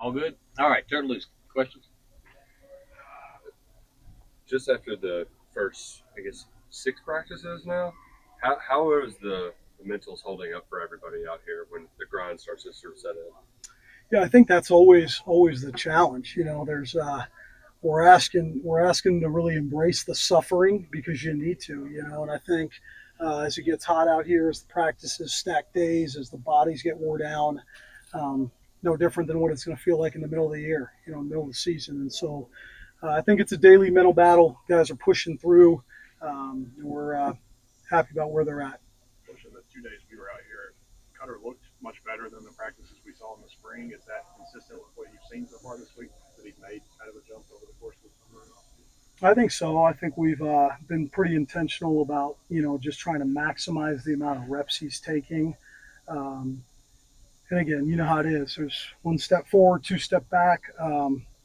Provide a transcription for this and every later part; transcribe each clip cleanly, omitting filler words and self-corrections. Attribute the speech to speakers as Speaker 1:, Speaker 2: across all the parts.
Speaker 1: All good? All right, turn loose. Questions?
Speaker 2: Just after the first, I guess, six practices now, how is the mentals holding up for everybody out here when the grind starts to sort of set in?
Speaker 3: Yeah, I think that's always the challenge. There's we're asking to really embrace the suffering because you need to. And I think as it gets hot out here, as the practices stack days, as the bodies get wore down, um, no different than what it's going to feel like in the middle of the year, middle of the season. And so I think it's a daily mental battle. Guys are pushing through. And we're happy about where they're at.
Speaker 4: Coach, in the 2 days we were out here, Cutter looked much better than the practices we saw in the spring. Is that consistent with what you've seen so far this week? That he's made kind of a jump over the course of the summer and off?
Speaker 3: I think so. I think we've been pretty intentional about just trying to maximize the amount of reps he's taking. Um, and again, you know how it is. There's one step forward, two step back.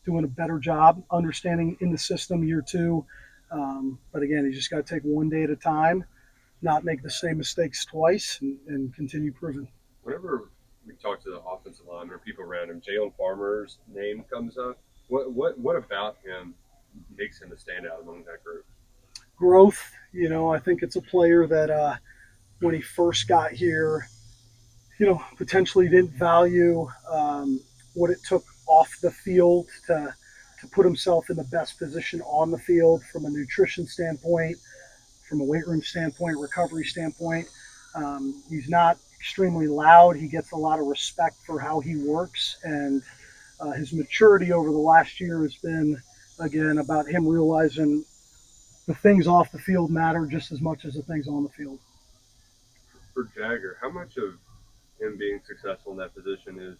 Speaker 3: Doing a better job understanding in the system year two. But again, you just got to take one day at a time, not make the same mistakes twice, and continue proving.
Speaker 2: Whenever we talk to the offensive line or people around him, Jalen Farmer's name comes up. What about him makes him a standout among that group?
Speaker 3: Growth, I think it's a player that when he first got here, potentially didn't value what it took off the field to put himself in the best position on the field from a nutrition standpoint, from a weight room standpoint, recovery standpoint. He's not extremely loud. He gets a lot of respect for how he works, and his maturity over the last year has been, again, about him realizing the things off the field matter just as much as the things on the field.
Speaker 2: For Jagger, how much of him being successful in that position is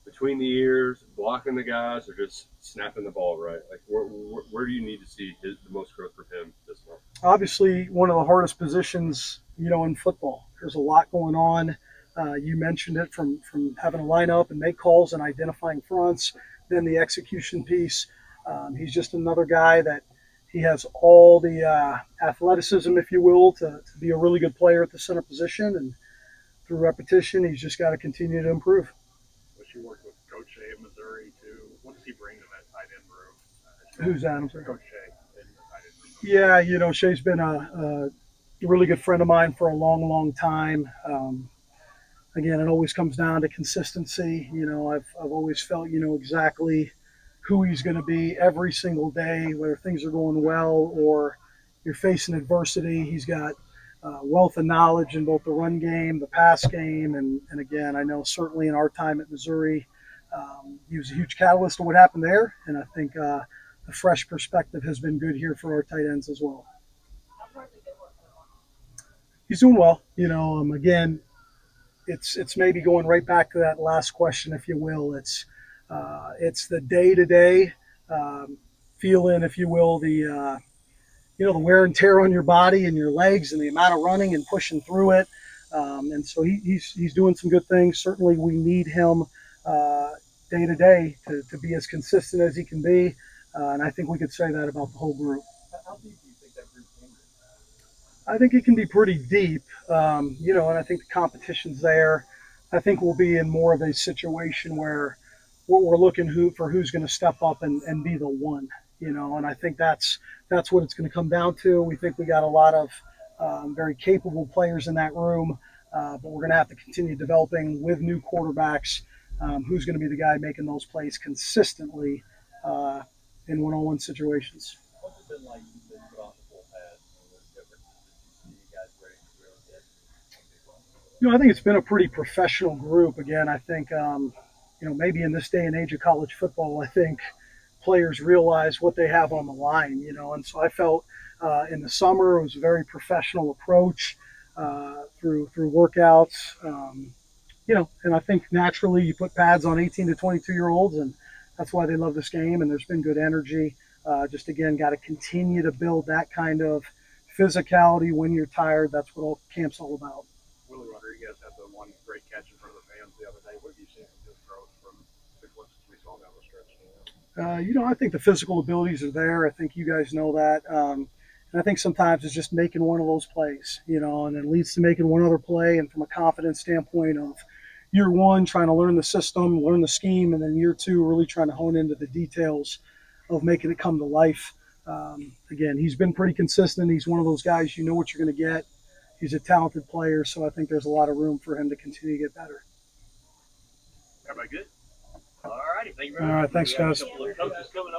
Speaker 2: between the ears, blocking the guys, or just snapping the ball right? Like, where do you need to see the most growth for him this month?
Speaker 3: Obviously, one of the hardest positions, in football. There's a lot going on. You mentioned it from having to line up and make calls and identifying fronts, then the execution piece. He's just another guy that he has all the athleticism, if you will, to be a really good player at the center position. And through repetition, he's just got to continue to improve.
Speaker 4: But you worked with Coach Shea at Missouri too. What does he bring to that tight end room?
Speaker 3: Who's that? I'm sorry.
Speaker 4: Coach Shea in the tight end room.
Speaker 3: Yeah, Shea's been a really good friend of mine for a long, long time. Again, it always comes down to consistency. I've always felt exactly who he's going to be every single day, whether things are going well or you're facing adversity. He's got wealth of knowledge in both the run game, the pass game, and again, I know certainly in our time at Missouri, he was a huge catalyst to what happened there, and I think the fresh perspective has been good here for our tight ends as well. He's doing well. Again, it's maybe going right back to that last question, if you will. It's the day to day feeling, if you will, the wear and tear on your body and your legs and the amount of running and pushing through it. And so he's doing some good things. Certainly, we need him day to day to be as consistent as he can be. And I think we could say that about the whole group.
Speaker 4: How deep do you think that group came?
Speaker 3: I think it can be pretty deep, and I think the competition's there. I think we'll be in more of a situation where what we're looking for who's going to step up and be the one, and I think that's what it's going to come down to. We think we got a lot of very capable players in that room, but we're going to have to continue developing with new quarterbacks. Who's going to be the guy making those plays consistently uh, in one-on-one situations?
Speaker 4: What's it been like you've been put on the full pads? What differences did you see you guys ready to really get a big one?
Speaker 3: I think it's been a pretty professional group. Again, I think, maybe in this day and age of college football, I think players realize what they have on the line, and so I felt in the summer it was a very professional approach through workouts, and I think naturally you put pads on 18 to 22 year olds, and that's why they love this game, and there's been good energy. Just again, got to continue to build that kind of physicality when you're tired. That's what all camp's all about.
Speaker 4: Willie Rodriguez had the one great catch in front of the fans the other day. What have you seen from his growth from the glimpses we saw down the stretch?
Speaker 3: I think the physical abilities are there. I think you guys know that. And I think sometimes it's just making one of those plays, and it leads to making one other play. And from a confidence standpoint of, year one, trying to learn the system, learn the scheme, and then year two, really trying to hone into the details of making it come to life. Again, he's been pretty consistent. He's one of those guys, you know what you're going to get. He's a talented player, so I think there's a lot of room for him to continue to get better.
Speaker 4: Everybody good?
Speaker 1: All righty. Thank you very
Speaker 3: All
Speaker 1: much.
Speaker 3: right, thanks,
Speaker 1: We have a
Speaker 3: guys.
Speaker 1: couple of coaches coming up.